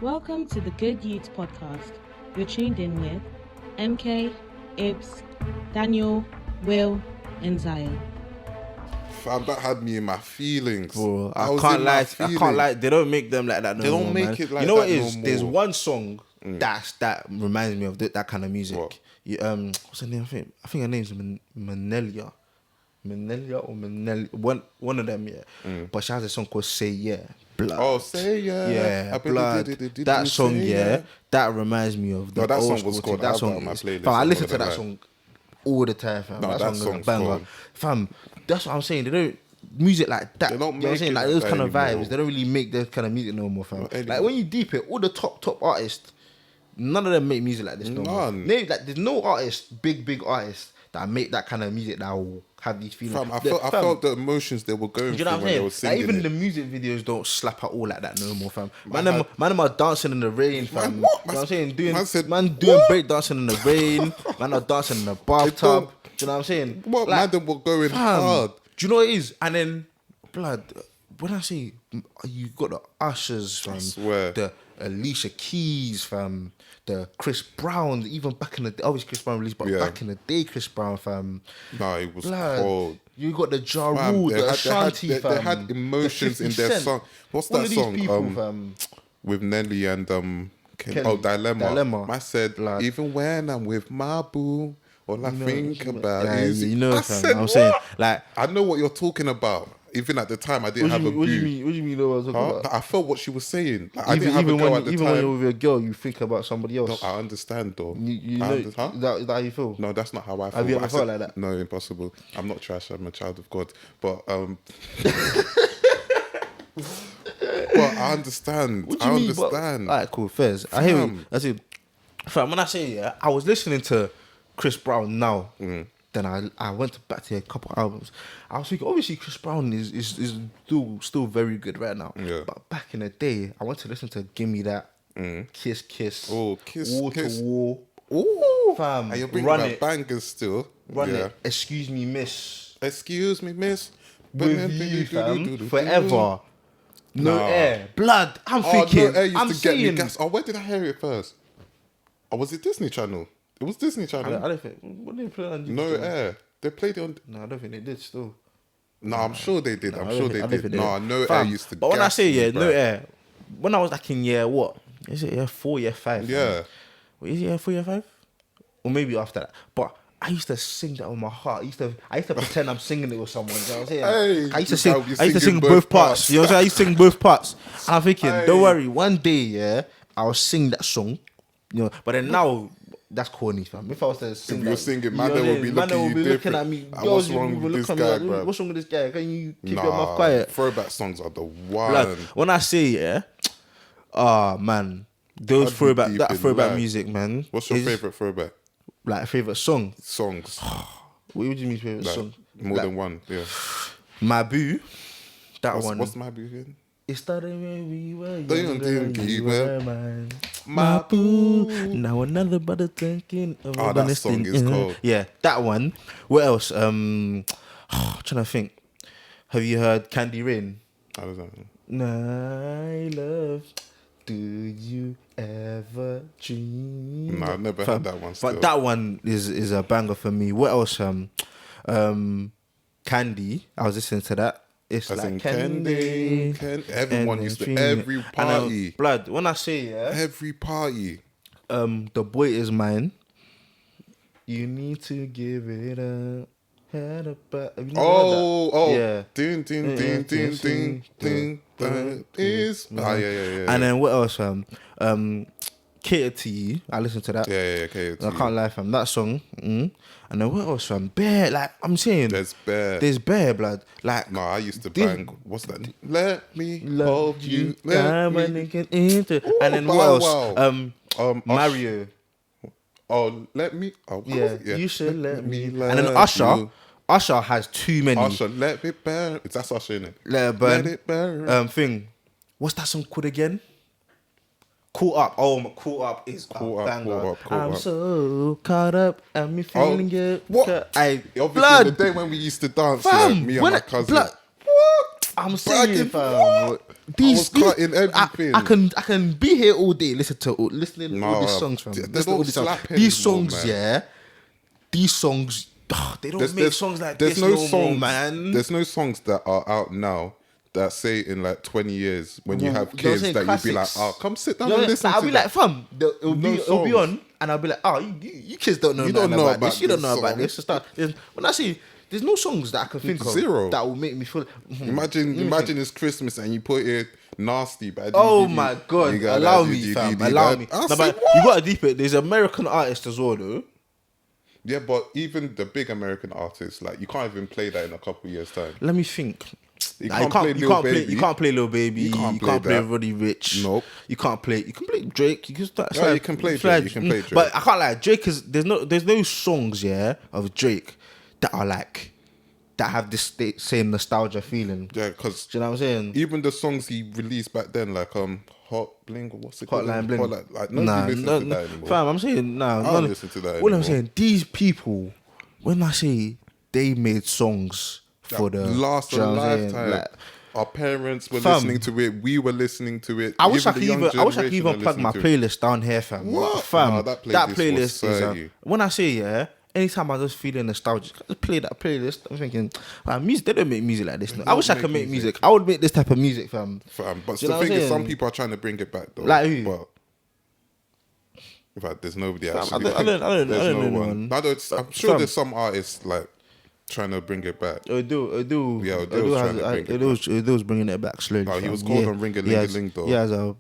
Welcome to the Good Yutes Podcast. You're tuned in with MK, Ibs, Daniel, Will, and Zion. Fam, that had me in my feelings. Bro, I can't lie. They don't make them like that no more. They don't make man. it like you know that what it is? no There's more. one song that reminds me of that kind of music. What? What's her name? I think her name's Manelia. Manelia or Manelia. One of them, yeah. But she has a song called Say Yeah. Blood. Oh, Say Yeah. Yeah, I bet blood. did That you song, say yeah, that reminds me of the No, that old song school was thing. called That Album song on my is- playlist, Fam, I I'm listen not to gonna that lie. song all the time, fam. No, that that song is a song's banger. cold. Fam, that's what I'm saying. They don't music like that. They don't You know what I'm make saying? it Like like those that kind of anymore. vibes. They don't really make that kind of music no more, fam. Not Like anymore. when you deep it, all the top artists, none of them make music like this no more. None. There's no artist, big artists that make that kind of music that will have these feelings. Fam, I felt the emotions they were going Do you know through what when they I'm were saying? Like singing even it. the music videos don't slap at all like that no more, fam. Man, Man, them are dancing in the rain, fam. Man, what? You know what I'm saying? Man Doing what? break dancing in the rain. Man are dancing in the bathtub. don't- Do you know what I'm saying? What, Like, man, they were going fam, hard. do you know what it is? And then, blood, when I say you got the Ushers, fam, swear. the Alicia Keys, fam, the Chris Brown, even back in the day, obviously Chris Brown released, but Yeah. back in the day, Chris Brown, fam. Nah, it was Blood. cold. You got the Ja Fam, Rule, they the had- Ashanti, they fam. had emotions the in 50 their Cent. song. What's All that of these song? people, fam. With Nelly and Kelly. Dilemma. I said, Blood. even when I'm with my boo, all I think about Yeah, is you know, I fam. said, I'm saying, what? like, I know what you're talking about. Even at the time, I didn't have a boo. What do you mean? Know what I'm talking about? I felt what she was saying. Like, I didn't have a Even girl when at the when you're time. with a girl, you think about somebody else. No, I understand though. You I know, huh? is that how you feel? No, that's not how I feel. Have you But ever I felt like that? No, impossible. I'm not trash. I'm a child of God. But but I understand. What do you I mean? understand. Alright, cool, fairs. I hear you. Fam. That's it. Fam, when I say yeah, I was listening to Chris Brown now. Then I went back to a couple albums. I was thinking, obviously Chris Brown is still very good right now. Yeah. But back in the day, I went to listen to Gimme That, Kiss Kiss, Oh, Kiss, Wall Kiss. to Wall, Ooh, fam, and you're bringing Run back It, bangers still. Run Yeah. It, Excuse Me Miss, Excuse me, miss. With You, fam, Forever, No Nah. Air, Blood. I'm Oh, thinking, no, Air used I'm to get me seeing. gas. Oh, where did I hear it first? Oh, was it Disney Channel? It was Disney I Channel. don't think. What did they play on? No Air. They played it on. No, I don't think they did still. No, I'm sure they did. No, I'm I don't sure think- I they don't did. think No, No Air Fam, used to. But when I gas say me, yeah, No bruh. Air, when I was like in year what? Is it year 4, year 5? fam? Yeah. Wait, is it year 4, year 5? Or maybe after that. But I used to sing that with my heart. I used to pretend I'm singing it with someone. You know what I'm saying? Hey, I used to you sing. gotta be I used to singing sing both parts. parts. You know what I'm saying? I used to sing both parts. And I'm thinking, Hey. don't worry. One day, yeah, I'll sing that song. You know, but then now. That's corny, fam. If I was to sing, If you were that, singing, you man, know they what would I be mean? Man, they looking would you be looking different. at me. And Girls what's would wrong be with this looking at me guy, like, bruv? what's wrong with this guy? Can you keep your mouth quiet? Throwback songs are the one. Like, when I say yeah, man, those I'd be deep that in throwback life. music, man. What's your is, favorite throwback like favorite song? songs? What do you mean favorite Like, song? more Like, than one. Yeah. My Boo, that one. What's my begin? It started when we were Don't younger, think you you were were mine. my boo. Now another brother thinking of Oh, that song is cold. Yeah, that one. What else? I'm trying to think. Have you heard Candy Rain? I don't know. My love, do you ever dream? No, I've never had that one still. But that one is a banger for me. What else? Candy. I was listening to that. It's I like think candy. everyone and used to, dream. every And, party. blood. When I say yeah, Every party. The Boy Is Mine. You need to give it up. Head up. Have you never heard that? Oh, yeah. Ding, ding, ding, ding, ding, ding, ding, is. Ah, yeah. And then what else? Cater to You. I listened to that. Yeah, okay. I can't lie, fam. That song. And then what else, fam? Bear. Like I'm saying, There's Bear. There's Bear, blood. Like No, I used to This- bang. What's that? Let me love hold you. I'm Let a me. nigga into. And then what Bow else? Wow. Mario. Oh, let me. Oh, Yeah, yeah. you should let me. love And then Usher. you. Usher has too many. Usher, let it burn. That's Usher, innit? Let it burn. Let it burn. Thing. What's that song called again? Caught Up. Oh, my Caught Up is Caught a Up, banger. Caught I'm Up. so caught up and me feeling it. What? I Obviously, blood. the day when we used to dance, Fam, yeah, me and when my cousin. blood. What? I'm saying, fam. I was cutting everything. I can be here all day listening to all these songs, fam. They don't slap These anymore, songs, man. yeah. These songs, they don't make songs like this no more, man. There's no songs that are out now that say in like 20 years when you have You know what I'm kids saying? that Classics. you'll be like, oh, come sit down You know, and listen I'll to be that. like, fam, it'll be songs. on, and I'll be like, oh, you kids don't know, You don't know about this. You don't this know about song. this. Just start, when I say there's no songs that I can think of Zero. that will make me feel. Imagine it's Christmas and you put it nasty, but Oh my god, allow me, fam, allow me. I No, said, but you gotta deep it. There's American artists as well, though. yeah, but even the big American artists, like you can't even play that in a couple of years' time. Let me think. You Nah, can't play Lil Baby. You can't play Lil Baby. You can't play that. Roddy Rich. Nope. You can't play. You can play Drake. You can start. Yeah, you can play Drake. You can play Drake. But I can't lie. Drake is there's no songs of Drake that are like that have this same nostalgia feeling. Yeah, because Do you know what I'm saying? even the songs he released back then, like Hot Bling, what's it called? Hotline Bling. Like nobody listens to that anymore. Fam, I'm saying nah. I don't listen to that All anymore. I'm saying, these people, when I say they made songs for the last do you a know what I'm saying? lifetime. Like, Our parents were Fam. listening to it. We were listening to it. I wish I the could young even generation plug are my listening to it. playlist down here, fam. What? Fam, Nah, that that playlist playlist was is saggy. when I say anytime I just feeling nostalgic, I just play that playlist. I'm thinking, music. They don't make music like this. No. I wish I could make music. I would make this type of music, fam. But Do you know the what thing I'm is, some saying? people are trying to bring it back though. Like who? But in fact, there's nobody Fam, actually. I don't There's know no anyone. one. I'm sure Fam. there's some artists like trying to bring it back. Odoo. Yeah, Odoo's trying to bring it back. Odoo's bringing it back slowly. No, he fam. was called on Ring a Ling a Ling though. He has a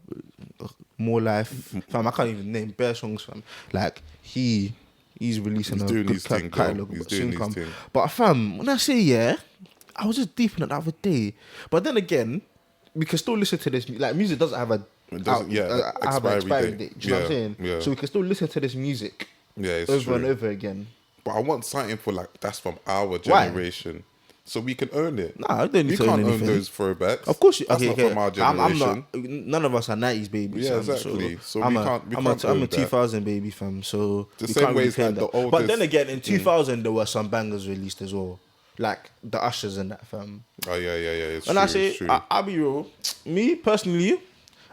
more life, fam. I can't even name bare songs, fam. Like he's releasing He's a doing good his thing, though. catalog. He's but doing soon his come. thing. But fam, when I say I was just deep in it the other day. But then again, we can still listen to this. Like music doesn't have a It doesn't- have an expiry date. date. Do you know what I'm saying? Yeah. So we can still listen to this music Yeah, it's over true. and over again. But I want something for like that's from our generation, so we can own it. Nah, I don't need You to can't own own anything. those throwbacks. Of course, that's not from our generation. I'm not. None of us are 90s babies. Yeah, fam, exactly. So I'm we a, can't I'm a own that. 2000 baby, fam. So The we same can't way really as, claim like, that. the But oldest- then again, in 2000 there were some bangers released as well, like the Ushers and that, fam. Oh yeah. It's When true, I say, it's true. I'll be real. Me personally,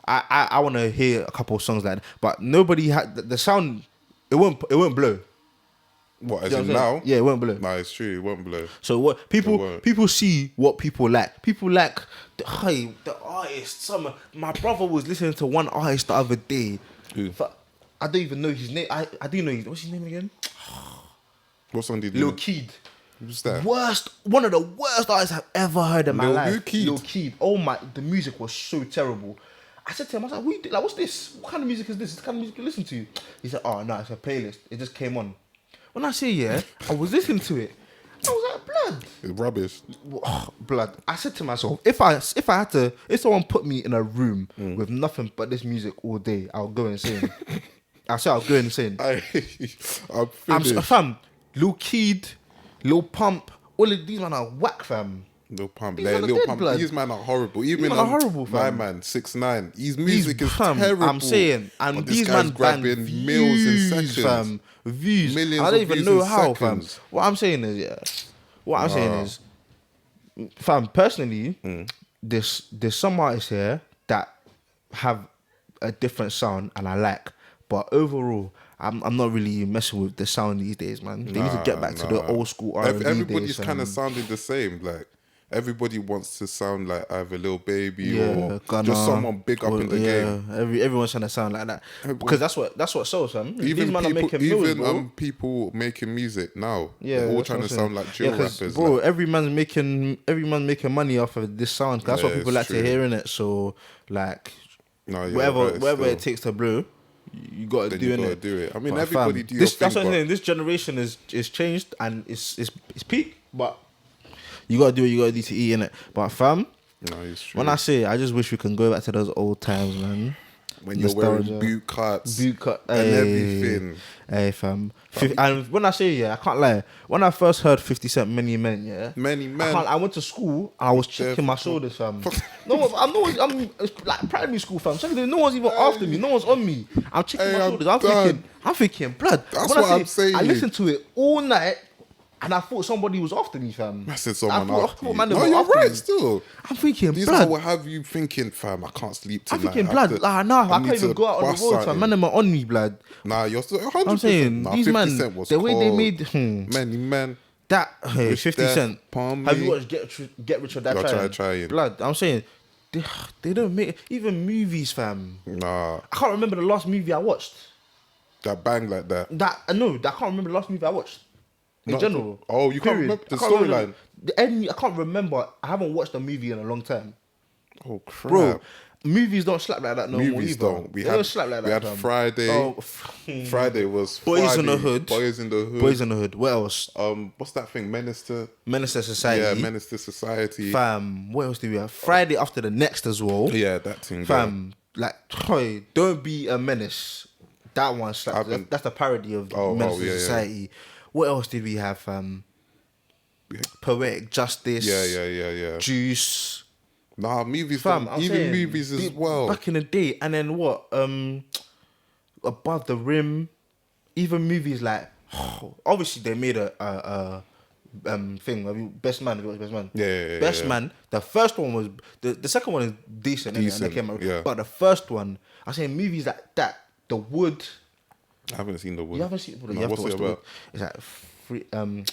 I want to hear a couple of songs like that, but nobody had the sound. It won't blow. what as You know in what I'm saying? now? Yeah, it won't blow. Nah, it's true. It won't blow. So what It people won't. see what people like. People like the artist. My brother was listening to one artist the other day. Who? I don't even know his name. I do know what's his name again? What song did you? Lil Keed. Who's that? One of the worst artists I've ever heard in my Lil life. Keed? Lil Keed. Oh my, the music was so terrible. I said to him, I was like, what you do? Like, what's this? What kind of music is this? What kind of music you listen to? He said, oh no, it's a playlist. It just came on. When I say I was listening to it. I was like, blood. It's rubbish. Blood. I said to myself, if someone put me in a room with nothing but this music all day, I'll go insane. I said I'll go insane. I'm I'm finished. fam. Lil Keed, Lil Pump, all of these man are whack, fam. Lil Pump, These man are Lil dead Pump. blood. These man are horrible. Even man are horrible, my fam. man, 6ix9ine. His music is Fam, terrible. I'm saying, and But this these guy's man grabbing bang meals in views, seconds. fam. Views. Millions I don't of even views know in how, seconds. fam. What I'm saying is, fam. Personally, there's some artists here that have a different sound, and I like. But overall, I'm not really messing with the sound these days, man. They need to get back to the old school R&B days. Everybody's kind of fam. sounding the same. Like everybody wants to sound like either Lil Baby Yeah, or Gunna, just someone big up in the game. Everyone's trying to sound like that because that's what sells, fam. These Even man are people, making millions, bro. people making music now. Yeah, they're all that's trying what to I'm sound saying. like drill 'cause, rappers. bro. like, Every man's making money off of this sound. 'Cause that's Yeah, what people it's like true. to hear in it. So like, no, yeah, whatever but it still, takes to blow, you got to then do you in gotta it. do it. I mean, But everybody fam, do your this, thing. that's what I'm but- saying. This generation is changed and it's peak, but you gotta do what you gotta do to eat in it. But fam, No, it's true. when I say I just wish we can go back to those old times, man. when you're nostalgia. wearing boot cuts, Boot cut and everything. Hey fam. And when I say I can't lie. When I first heard 50 Cent Many Men, Many Men. I went to school and I was checking my shoulders, fam. I'm it's like primary school, fam. Secondary, no one's even after me. No one's on me. I'm checking Hey, my I'm shoulders. I'm done. thinking, blood. That's When what I'm saying. I listened to it all night. And I thought somebody was after me, fam. I said someone I after thought you. man, they No, were you're after right me. still. I'm thinking, These blood. will have you thinking, fam, I can't sleep I'm tonight. thinking, I blood. have to- I can't need even to go out on the bust road, fam. something. Man, them are on me, blood. Nah, you're still 100%. I'm saying, nah, these 50 man, Cent was the way they cold. made... Man. That, hey, Rich 50 Death, Cent. Palm Have you Me. watched Get Rich or Die Yo, Trying? trying. Blood, I'm saying, they don't make... Even movies, fam. Nah, I can't remember the last movie I watched. that bang like that. I can't remember the last movie I watched. In Not- general. Oh, you can't Period. remember the I can't remember storyline? I can't remember. I haven't watched a movie in a long time. Oh, crap. Bro, movies don't slap like that no more Movies either. don't. They don't slap like that. We had fam. Friday. Oh, Friday was Boys in the Friday. Hood. Boys in the Hood. Boys in the Hood. What else? What's that thing? Menace to Society. Yeah, Menace to Society. Fam, what else do we have? Friday After the Next as well. Yeah, that thing. Fam, like, hey, Don't Be a Menace. That one slaps. That's the parody of Menace to Society. What else did we have? Poetic Justice. Yeah. Juice. Nah, movies. Fam, Even saying, movies as well. Back in the day, and then what? Above the Rim. Even movies like, obviously they made a thing. I mean, Best Man. Have you watched Best Man? Yeah. Best Man. The first one was the second one is decent. And they came out, yeah. But the first one, I'm saying movies like that. The Wood. I haven't seen The Wood. You haven't seen The Wood. No, You have what's to watch it The Wood. about? It's like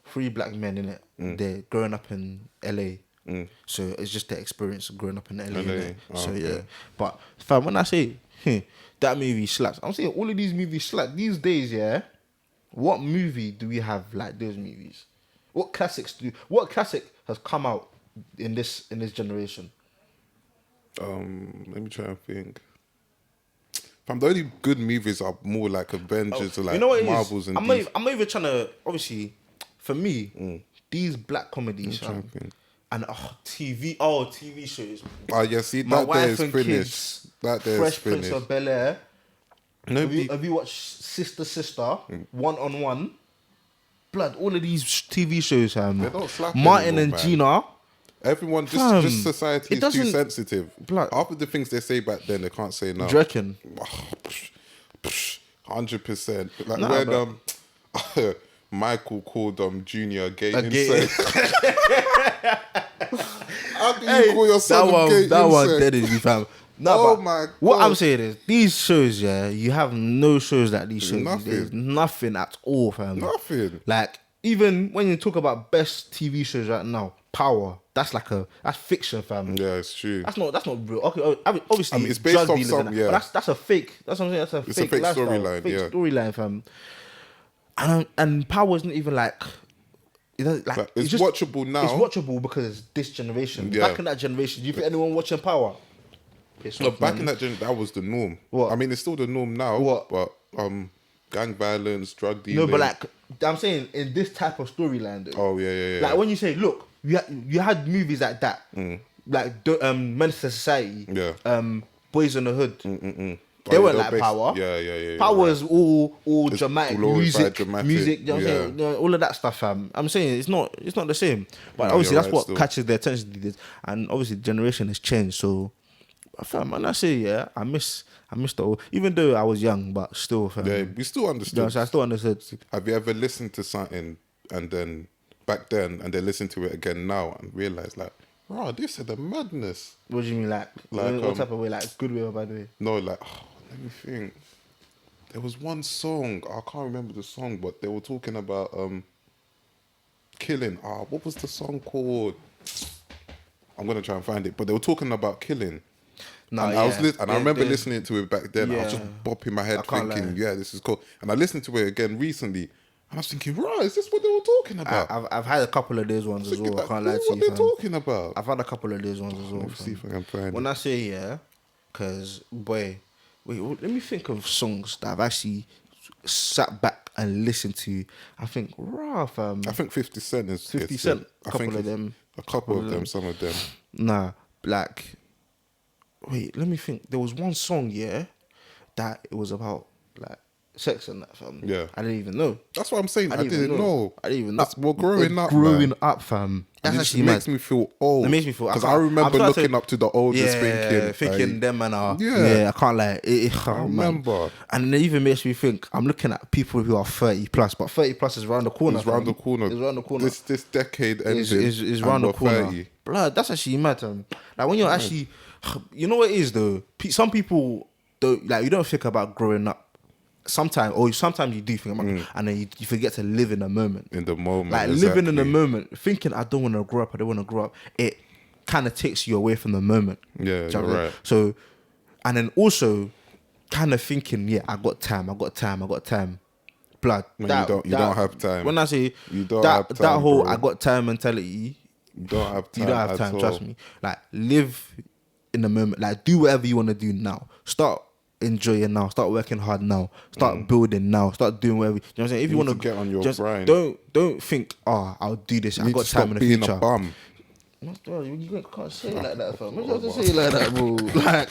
three black men in it. They're growing up in LA. So it's just the experience of growing up in LA. innit? So yeah. But fam, when I say that movie slaps, I'm saying all of these movies slap. These days, yeah. What movie do we have like those movies? What classic has come out in this generation? Let me try and think. Fam, the only good movies are more like Avengers or like Marvels and I'm not even trying to. Obviously, for me, these black comedies and TV shows. Oh yeah, see My that day Wife is and finished. Kids, That day is Fresh Prince finished. of Bel-Air. Nobody. Have you watched Sister, One on One? Blood, all of these TV shows, They don't slap Martin anymore, and man. Gina. Everyone, Fam, just society it is too doesn't- sensitive. Blood. Half of the things they say back then, they can't say now. Do you reckon? 100%. Like Nah, when Michael called Junior gay gay- insane. How do you call your son gay that one insane? dead is me, fam. No, Oh but my what God. I'm saying is, these shows, yeah, you have no shows like these shows. Nothing. There's nothing at all, fam. Nothing. Like, even when you talk about best TV shows right now, Power, that's fiction, fam. Yeah, it's true. That's not real. Okay, obviously, I mean, it's based drug off dealers some- and that, yeah. but that's a fake. That's what I'm saying. That's a It's a fake fake lifestyle, storyline, fake yeah. storyline, fam. And Power isn't even like. It's watchable now. It's watchable because it's this generation. Yeah. Back in that generation, do you think anyone watching Power? No, back in that that was the norm. What? I mean, it's still the norm now. What? But gang violence, drug dealing. No, but like I'm saying, in this type of storyline, though. Oh yeah. Like when you say, look, you had movies like that, like Menace to Society, Yeah. Boys in the Hood. Oh, They weren't they're like based- Power. Yeah. Power is all It's dramatic glorified dramatic, music. You know what I'm yeah. saying? You know, all of that stuff, fam. I'm saying it's not the same. But No, obviously you're that's right what still. catches their attention these days. And obviously the generation has changed. So, fam, when I say yeah, I miss the old. Even though I was young, but still, fam. Yeah, we still You know what understood. I'm saying? I still understood. Have you ever listened to something and then back then and then listen to it again now and realize like, oh, this is the madness. What do you mean, like what type of way? Like good way or bad way? No, like, let me think. There was one song, I can't remember the song, but they were talking about killing. What was the song called? I'm gonna try and find it, but they were talking about killing. No, and I remember listening to it back then. I was Yeah. just bopping my head I can't thinking, lie. yeah, this is cool. And I listened to it again recently, and I was thinking, right, is this what they were talking about? I've had a couple of those ones as well. I can't lie to what you, they're fam. talking about. I've had a couple of those ones as well. Let me see fam. if I can find When it. I say yeah, because boy, wait, let me think of songs that I've actually sat back and listened to. I think rah, fam. I think 50 Cent is 50 it's- Cent, I couple think of it's- them. A couple of them, some of them. Nah, like, wait, let me think. There was one song, yeah, that it was about like sex and that, fam. Yeah. I didn't even know. That's what I'm saying. I didn't even know. I didn't even know. That's we're growing up, Growing man. up, fam. That's And it just actually makes mad. me feel old. It makes me feel because I remember looking up to the oldest, thinking like, them man are. Yeah. Yeah, I can't lie. I remember. Man. And it even makes me think. I'm looking at people who are 30 plus, but 30 plus is around the corner. It's around the corner. It's around the corner. This decade ending. Is around the corner. 30. Blood, that's actually mad. Like when you're actually, you know what it is though. Some people don't like. You don't think about growing up. Sometimes you do think about it, and then you forget to live in the moment. In the moment, like living in the moment, thinking I don't want to grow up. I don't want to grow up. It kind of takes you away from the moment. Yeah, Do you know you're what I mean? right. So, and then also, kind of thinking, yeah, I got time. Blood. Man, you don't have time. When I say you don't have time, that whole bro. I got time mentality, You don't have time. you don't have time. at Trust all. me. Like live in the moment. Like do whatever you want to do now. Start enjoying now. Start working hard now. Start building now. Start doing whatever. You know what I'm saying? If you want to get on your grind. Don't think. Oh, I'll do this. You I need got to stop time in the being future. a bum. You can't say it like that, fam. You have to say it like that, bro. Like,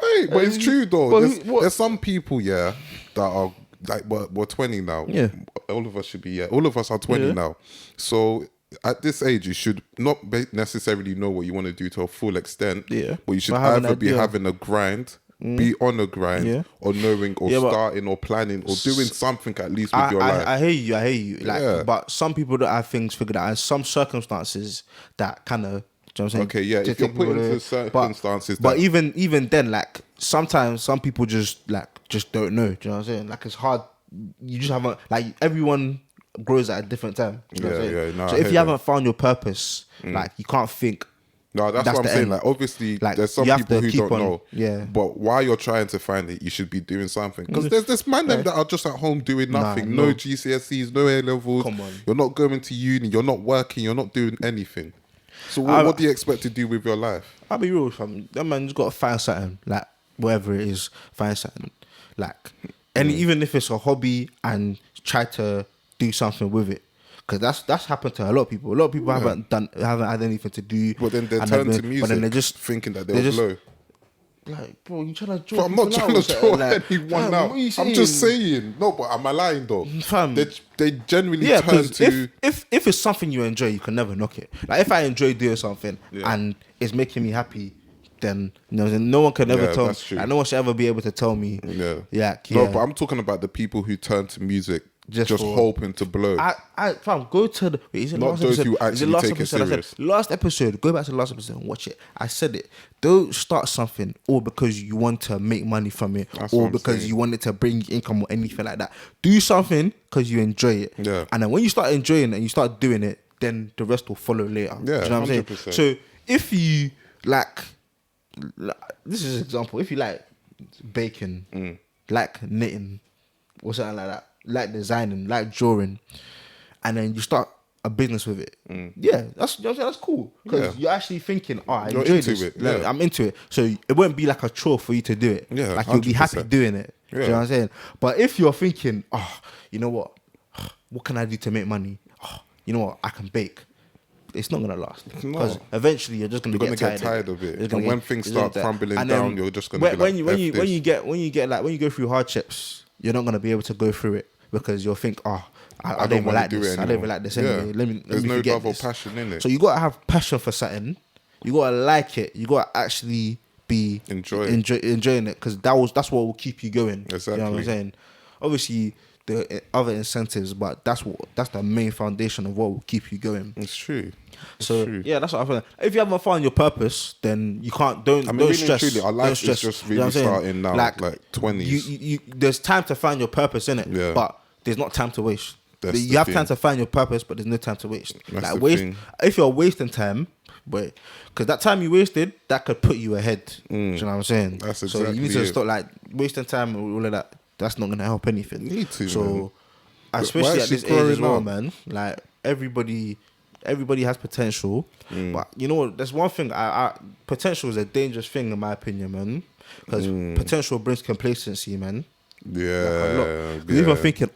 Wait, but it's true though. But There's some people, that are like we're 20 now. Yeah. All of us should be. Yeah, all of us are 20 now. So at this age, you should not necessarily know what you want to do to a full extent. Yeah. But you should But have an either be idea. having a grind, be on a grind, Yeah. or knowing, or Yeah, but- starting, or planning, or doing something at least with your life. I hear you. Like, Yeah. but some people don't have things figured out, and some circumstances that kind of. Do you know what I'm saying? Okay, yeah, Just if you're take put people into there. circumstances but that- even then, like sometimes some people just don't know. Do you know what I'm saying? Like it's hard. You just haven't like everyone grows at a different time. Do you know what I'm Yeah, saying? yeah, no, so I if hear you haven't found your purpose, like you can't think. No, that's what I'm the saying. end. Like, obviously, Like, there's some you have people to who keep don't on- know. yeah. But while you're trying to find it, you should be doing something. Because there's this man them that are just at home doing nothing. No no. GCSEs, no A levels. Come on. You're not going to uni. You're not working. You're not doing anything. So what do you expect to do with your life? I'll be real, fam. That man's got to find something, like whatever it is, find something, like, and even if it's a hobby, and try to do something with it, because that's happened to a lot of people. A lot of people haven't had anything to do. But then they and turn they've to been- music, But then they're just thinking that they're they'll just- blow. like, bro, you trying to draw? But I'm not people trying out, to draw like, anyone fam, out. what are you I'm just saying? saying. No, but am I lying though? Fam. They generally Yeah, turn because to. if it's something you enjoy, you can never knock it. Like if I enjoy doing something and it's making me happy, then no one can ever Yeah, tell me. that's true. Like, no one should ever be able to tell me. Yeah. No, but I'm talking about the people who turn to music just for- hoping to blow. Fam, go to the. Wait, is it Not last those episode? who Is it actually last take it episode? I said, serious. last episode. Go back to the last episode and watch it. I said it. Don't start something all because you want to make money from it, That's what or I'm because saying. you want it to bring you income or anything like that. Do something because you enjoy it. Yeah. And then when you start enjoying it and you start doing it, then the rest will follow later. Yeah, Do you know what I'm saying? 100%. So if you like, this is an example. If you like baking, like knitting, or something like that, like designing, like drawing, and then you start a business with it. Yeah, that's you know what I'm saying? That's cool because Yeah. you're actually thinking, oh, I You're enjoy into this. it, Like, yeah. I'm into it, so it won't be like a chore for you to do it. Yeah, like you'll be happy 100%. doing it. Do you Yeah. know what I'm saying? But if you're thinking, oh, you know what can I do to make money? Oh, you know what, I can bake. It's not gonna last because eventually you're just gonna You're get gonna get tired of it. You're gonna And when get- things you're gonna start get- crumbling and down, you're just gonna be like, when "F this." you go through hardships, you're not gonna be able to go through it because you'll think, oh, I don't even wanna like do it this. I don't anymore. even like this Yeah. anyway. Let me There's no forget love or this. passion in it. So you gotta have passion for something. You gotta like it. You gotta actually be Enjoying it because that's what will keep you going. You know what I'm Exactly. saying? Obviously, the other incentives, but that's the main foundation of what will keep you going. It's true. It's So true. yeah, that's what I feel. If you haven't found your purpose, then you can't. Don't really don't and stress. truly, our Don't life is stress. just You know what I'm really saying? starting now, like 20s. You there's time to find your purpose in it, Yeah. but there's not time to waste. That's You the have thing. time to find your purpose, but there's no time to waste. That's like the waste. thing. If you're wasting time, but because that time you wasted, that could put you ahead. Do you know what I'm saying? That's So you need exactly to it. stop like wasting time and all of that. That's not gonna help anything. Need to, So, man. especially at actually this age as growing well, up. man. Like everybody has potential, but you know what? There's one thing. Potential is a dangerous thing in my opinion, man. Because potential brings complacency, man. Yeah. Because if you're thinking,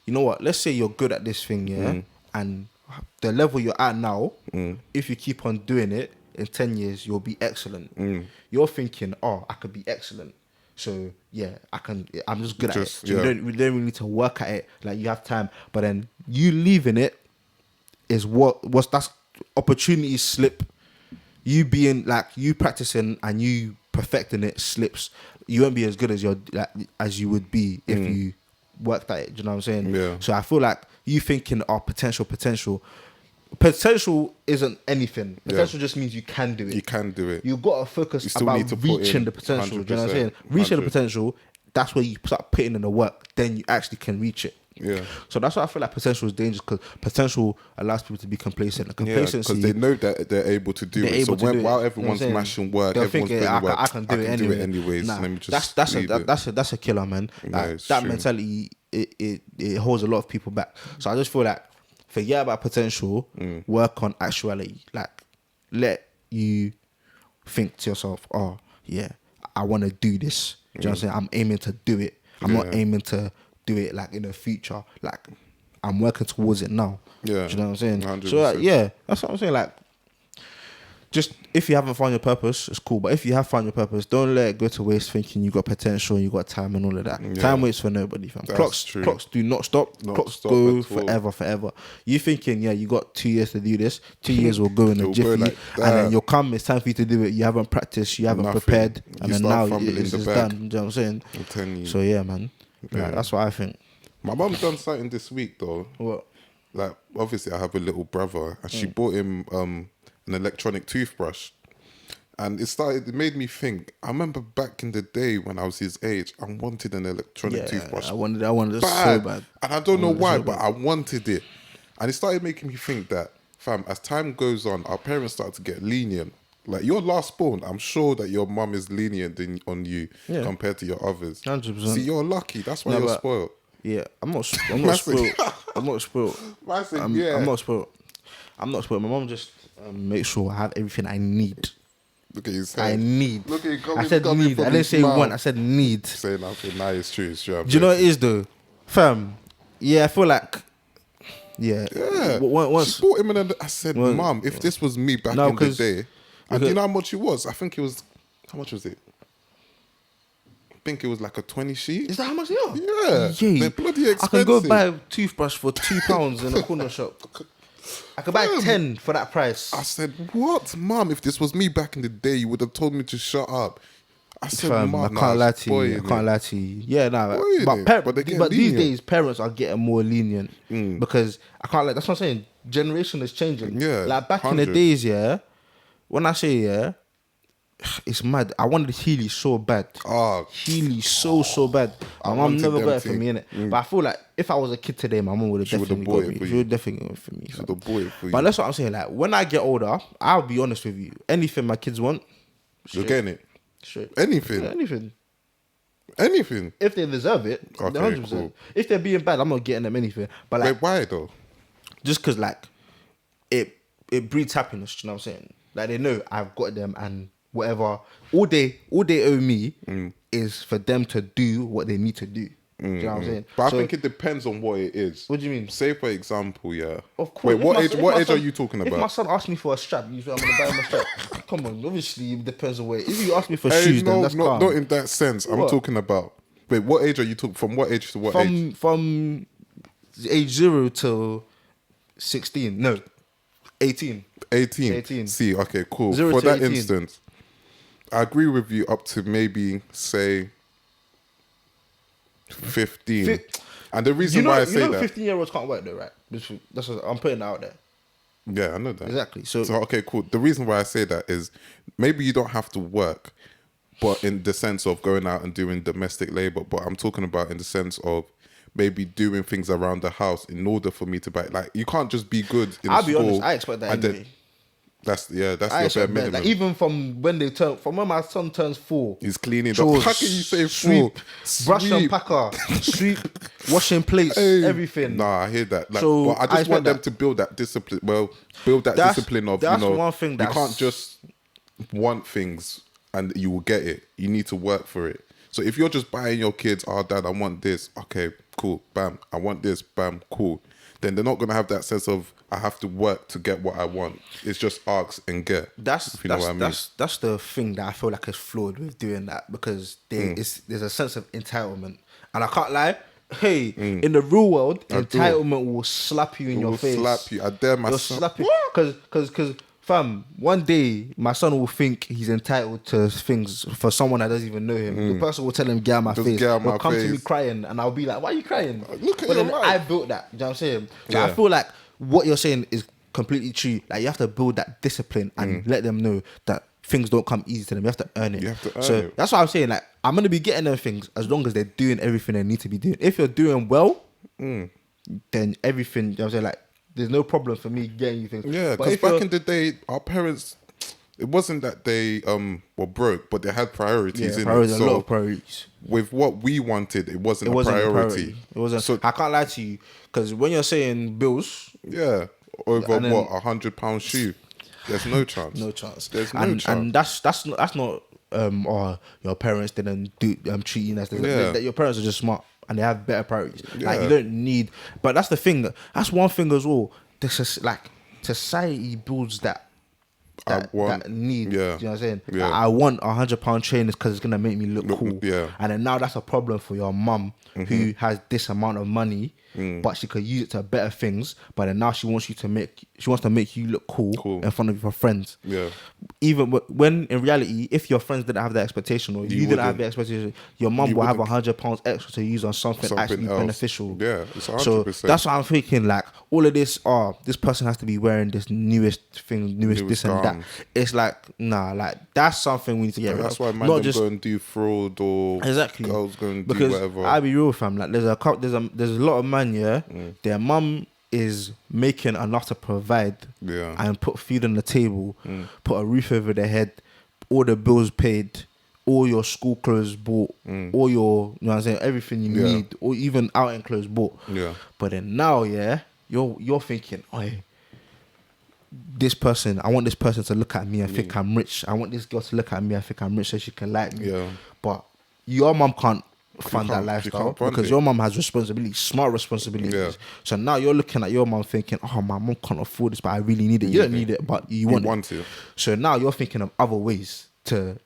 you know what? Let's say you're good at this thing, yeah, and the level you're at now, if you keep on doing it, in 10 years you'll be excellent. You're thinking, I could be excellent. So yeah, I'm just good at it. Just, So we don't really need to work at it. Like, you have time, but then you leaving it is what's that's opportunity slip. You being like, you practicing and you perfecting it slips. You won't be as good as as you would be if you worked at it. Do you know what I'm saying? Yeah. So I feel like you thinking, potential isn't anything. Potential just means you can do it. You can do it. You've got to focus still about need to put reaching in the potential. Do you know what I'm 100%, saying? Reaching the 100%. potential, that's where you start putting in the work. Then you actually can reach it. Yeah. So that's why I feel like potential is dangerous, because potential allows people to be complacent. And complacency, because they know that they're able to do it. So while everyone's mashing work, they'll everyone's think, putting work, I can do it anyways. Nah, let me just that's a killer, man. Like, that true. mentality, it holds a lot of people back. So I just feel like, forget about potential, work on actuality. Like, let you think to yourself, oh yeah, I want to do this. Do you know what I'm saying? I'm aiming to do it. I'm not aiming to do it like in the future. Like, I'm working towards it now. Yeah. Do you know what I'm saying? 100%. So like, yeah, that's what I'm saying. Like, just if you haven't found your purpose, it's cool. But if you have found your purpose, don't let it go to waste thinking you got potential and you got time and all of that. Yeah. Time waits for nobody, fam. Clocks do not stop. Clocks go forever. You thinking, you got 2 years to do this. 2 years will go in a jiffy, like and then you'll come. It's time for you to do it. You haven't practiced. You haven't prepared, and then now it's done. You know what I'm saying? I'm telling you. So yeah, man. Yeah. Like, that's what I think. My mum done something this week though. What? Like, obviously I have a little brother, and she bought him an electronic toothbrush, and it made me think. I remember back in the day when I was his age, I wanted an electronic toothbrush. I wanted it so bad, and I don't know why, but I wanted it, and it started making me think that, fam, as time goes on, our parents start to get lenient. Like, your last born, I'm sure that your mum is lenient on you compared to your others. 100%. See, you're lucky. That's why you're spoiled. Yeah, I'm not spoiled. I'm not spoiled. I'm not spoiled. I'm not spoiled. My mum just makes sure I have everything I need. Look at you I need. Look at you I said need. I didn't say want. I said need. Saying nothing. Nah, it's true. It's true. Do you know what it is though, fam? Yeah, I feel like. Yeah. Once she bought him I said, Mum, if this was me back in the day, and do you know how much it was? I think it was. How much was it? I think it was like a 20 sheet. Is that how much they are? Yeah. They're bloody expensive. I can go buy a toothbrush for £2 in a corner shop. I could buy 10 for that price. I said, what? Mum, if this was me back in the day, you would have told me to shut up. I said, Mum, I can't lie to you. Yeah, but these days, parents are getting more lenient because I can't that's what I'm saying. Generation is changing. Yeah. Like back in the days, when I say, it's mad. I wanted Healy so bad. Healy so bad. My mum never got it for me, innit? But I feel like if I was a kid today, my mum would have definitely got me. She would definitely got it for me. She would have bought it for you. But that's what I'm saying. Like, when I get older, I'll be honest with you. Anything my kids want, you're getting it. Straight. Anything. If they deserve it, okay, 100%. Cool. If they're being bad, I'm not getting them anything. But like, wait, why though? Just because like it breeds happiness. You know what I'm saying? Like, they know I've got them and whatever. All they owe me is for them to do what they need to do. Do you know what I'm saying? But I think it depends on what it is. What do you mean? Say for example, Of course. Wait, what age are you talking about? If my son asks me for a strap, you feel I'm gonna buy him a strap. Come on, obviously it depends on what. If you ask me for shoes, then that's calm. Not in that sense. I'm talking about. Wait, what age are you talking? From what age to what age? From age 0 till 16. No, 18. 18. See, okay, cool. 0 for to that 18. instance, I agree with you up to maybe say 15. And the reason why I say that, 15-year-olds can't work though, right? That's what I'm putting it out there. Yeah, I know that. Exactly. So okay, cool. The reason why I say that is maybe you don't have to work, but in the sense of going out and doing domestic labor. But I'm talking about in the sense of maybe doing things around the house in order for me to buy. Like, you can't just be good in I'll school. be honest, I expect that anyway. That's your bare minimum. Like, even from when my son turns 4, he's cleaning. Chores, How can you say sweep, 4? brush and packer, sweep, washing plates, everything. Nah, I hear that. Like, so but I just want them to build that discipline. Well, discipline of, that's one thing. You can't just want things and you will get it. You need to work for it. So if you're just buying your kids, Dad, I want this. Okay, cool, bam. I want this, bam, cool. then they're not going to have that sense of I have to work to get what I want. It's just ask and get. That's if you know what I mean. That's the thing that I feel like is flawed with doing that, because there's a sense of entitlement, and I can't lie. Hey, in the real world, entitlement will slap you in your face. Slap you. I dare my It'll son. slap you because fam, one day my son will think he's entitled to things for someone that doesn't even know him. The person will tell him, "Get out of my Just face." get out of He'll my come to face. me crying, and I'll be like, "Why are you crying?" Look at but your then life. I built that. You know what I'm saying? So Yeah. I feel like what you're saying is completely true. Like, you have to build that discipline and let them know that things don't come easy to them. You have to earn it. You have to earn so it. that's what I'm saying. Like, I'm gonna be getting them things as long as they're doing everything they need to be doing. If you're doing well, then everything, you know what I'm saying, like, there's no problem for me getting you things. Yeah, But because if back you're- in the day, our parents, it wasn't that they were broke, but they had priorities in priorities, it. a lot So of priorities. with what we wanted, it wasn't, It wasn't a a priority. priority. It wasn't. So I can't lie to you, because when you're saying bills, yeah, over And then- what, £100 shoe? There's no chance. no chance. There's no and chance. And that's not or your parents didn't do treat you nice. Yeah. Your parents are just smart and they have better priorities. Like, Yeah. you don't need. But that's the thing. That's one thing as well. This is like society builds that need. Yeah. You know what I'm saying? Yeah. Like, I want £100 trainers because it's gonna make me look cool. yeah. And then now that's a problem for your mum who has this amount of money, but she could use it to better things. But then now she wants to make you look cool in front of your friends. Yeah. Even when in reality, if your friends didn't have that expectation, or you didn't have the expectation, your mum will have £100 extra to use on something actually else. beneficial. Yeah, it's 100%. So that's what I'm thinking. Like, all of this, this person has to be wearing this newest thing, newest this and that. garments. It's like, nah, like, that's something we need to get rid of. That's why man Not them just go and do fraud, or exactly girls go and because do whatever. I be real, fam. Like, there's a lot of man, their mum is making enough to provide, and put food on the table, put a roof over their head, all the bills paid, all your school clothes bought, all your, you know what I'm saying, everything you need, or even outing clothes bought. Yeah. But then now, you're thinking, this person, I want this person to look at me and think I'm rich. I want this girl to look at me and think I'm rich so she can like me. Yeah. But your mum can't fund that lifestyle fund because it. your mum has responsibilities, smart responsibilities. Yeah. So now you're looking at your mum thinking, my mum can't afford this, but I really need it. You don't need it, but you want it. So now you're thinking of other ways to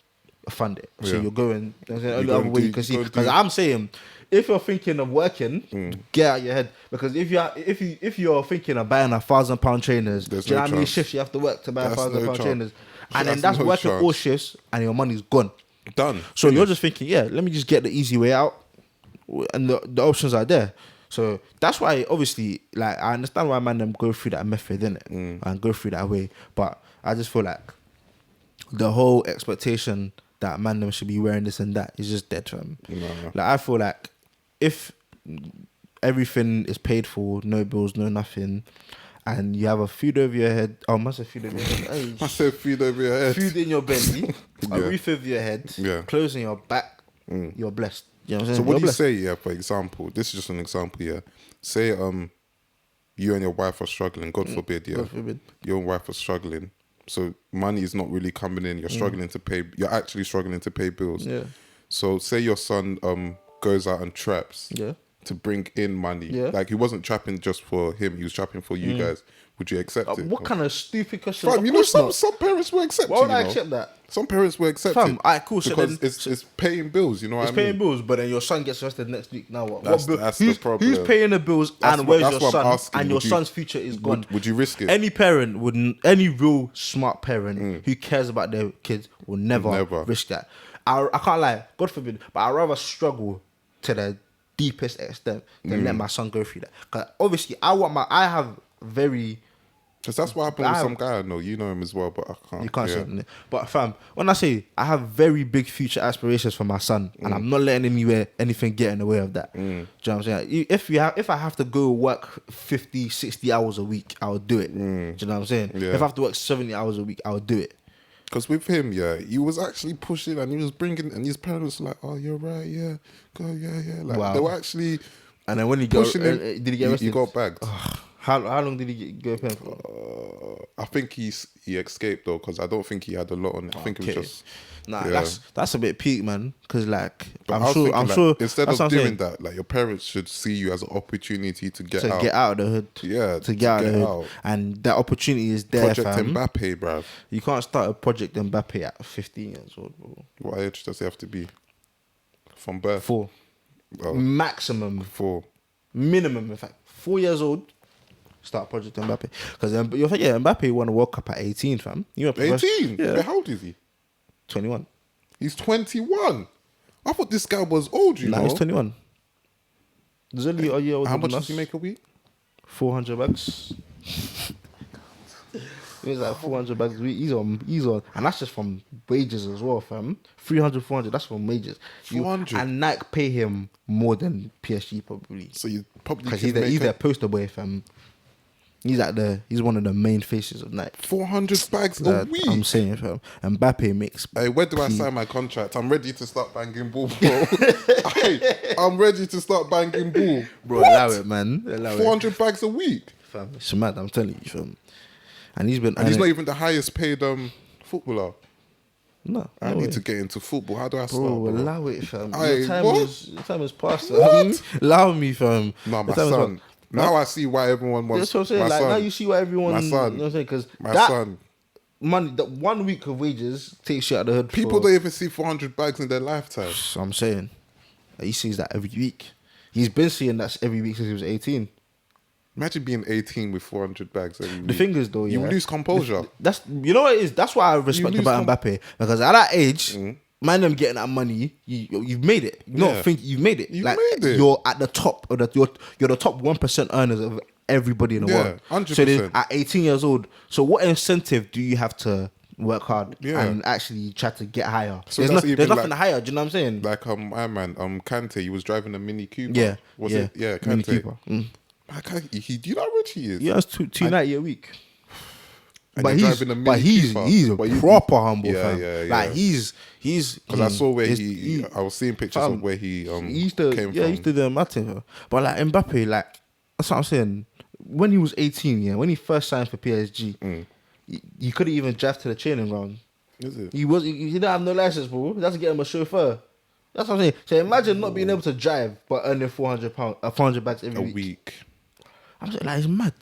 fund it. So you're going, there's only other way you can see. Because I'm saying, if you're thinking of working, get out your head. Because if you're thinking of buying £1,000 trainers, do you know how many shifts you have to work to buy £1,000 trainers? And then that's working all shifts and your money's gone. Done. So you're just thinking, let me just get the easy way out, and the options are there. So that's why, obviously, like, I understand why man them go through that method, innit? And go through that way. But I just feel like the whole expectation that man them should be wearing this and that is just dead, fam. No. Like, I feel like if everything is paid for, no bills, no nothing, and you have a food over your head. Must have food over your head. Hey, I said food over your head. food in your belly, a roof over your head, clothes on your back. You're blessed. You know what I'm saying? So what You're do you blessed. say, for example, this is just an example, say you and your wife are struggling, God forbid, God forbid. your wife is struggling, so money is not really coming in, you're actually struggling to pay bills. Yeah. So say your son goes out and traps to bring in money. Yeah. Like, he wasn't trapping just for him, he was trapping for you guys. Would you accept it? What kind of stupid question? Fam, Of you know, course not. some parents will accept Why it. would I accept that? Some parents will accept Fam, it. alright, cool. So Because then- it's paying bills, you know what I It's mean? paying bills, but then your son gets arrested next week. Now what? That's the who's, problem. Who's paying the bills That's and what- where's that's your what I'm son? asking. And your Would you- son's future is gone. Would you risk it? Any parent wouldn't. Any real smart parent who cares about their kids will never risk that. I can't lie. God forbid, but I'd rather struggle to the deepest extent than let my son go through that. Because obviously, I have very. Because that's what happened with some guy I know. You know him as well, but I can't. You can't say it. But fam, when I say I have very big future aspirations for my son, and I'm not letting anything get in the way of that. Do you know what I'm saying? If I have to go work 50, 60 hours a week, I'll do it. Do you know what I'm saying? Yeah. If I have to work 70 hours a week, I'll do it. Because with him, he was actually pushing and he was bringing, and his parents were like, "Oh, you're right, go, yeah." Like, Wow. they were actually And then when he got, pushing him. did he get arrested? He got bagged. How long did he go paying for? I think he escaped though, because I don't think he had a lot on it. I think it was just. Nah, yeah. that's a bit peak, man. Because like, But I'm sure. Instead that's of what I'm doing saying. that, like your parents should see you as an opportunity to get out. Get out of the hood. Yeah, to get out of the hood. out. And that opportunity is there, Project fam. Mbappe, bruv. You can't start a Project Mbappe at 15 years old, bro. What age does he have to be? From birth? 4. Oh, Maximum. 4. Minimum, in fact. 4 years old. Start Project Mbappe. Because Mbappe won a World Cup at 18, fam. 18? Yeah. How old is he? 21. He's 21. I thought this guy was old, you know. He's 21. There's only a year older How much than does he us. make a week? 400 bucks. He's like 400 bucks a week. He's on, and that's just from wages as well, fam. 300, 400. That's from wages. 400. And Nike pay him more than PSG probably. So you probably Because can he's their poster boy, fam. He's one of the main faces of Nike. 400 bags a week. I'm saying, fam. Mbappe makes. Hey, where do I sign my contract? I'm ready to start banging ball, bro. Hey, I'm ready to start banging ball. Bro, What? allow it, man. Allow 400 bags a week. Fam, it's mad, I'm telling you, fam. And he's been. And he's not even the highest paid footballer. No. I no need way. to get into football. How do I start? Bro, Bro? allow it, fam. Aye, Your time what? is past. What? Allow me, fam. No, Your my time is son. past. Now I see why everyone wants That's what I'm saying. my Like son. now you see why everyone. My son. You know what I'm saying? Because My that son. money, that 1 week of wages takes you out of the hood. People don't even see 400 bags in their lifetime. So I'm saying, he sees that every week. He's been seeing that every week since he was 18. Imagine being 18 with 400 bags every week. The thing is, though, you yeah, lose composure. That's you know what it is. That's what I respect lose about Mbappe, because at that age, man, them getting that money, you've made it. You Yeah. think you've made it. You've like made it. You're at the top of you're the top 1% earners of everybody in the Yeah, world. 100%. So then at 18 years old, so what incentive do you have to work hard Yeah. and actually try to get higher? So there's that's even nothing like- higher. Do you know what I'm saying? Like my man, Kante, he was driving a Mini Cooper. Yeah, Was yeah. it? Yeah, Mini Kante. Cooper. Like, do you know how rich he is? He has 290 a week. And But you're he's driving a Mini he's Cooper. But you- proper humble, Yeah, fam. yeah, Like yeah. he's Because I saw where he's- I was seeing pictures fam, of where he used to, came yeah, from. he used to do Martin. But like Mbappe, like that's what I'm saying. When he was 18, yeah, when he first signed for PSG, he couldn't even drive to the training ground. Is it? He didn't have no license, bro. That's to get him a chauffeur. That's what I'm saying. So imagine not being able to drive but earning £400 bags every A week. week. I'm saying like it's mad.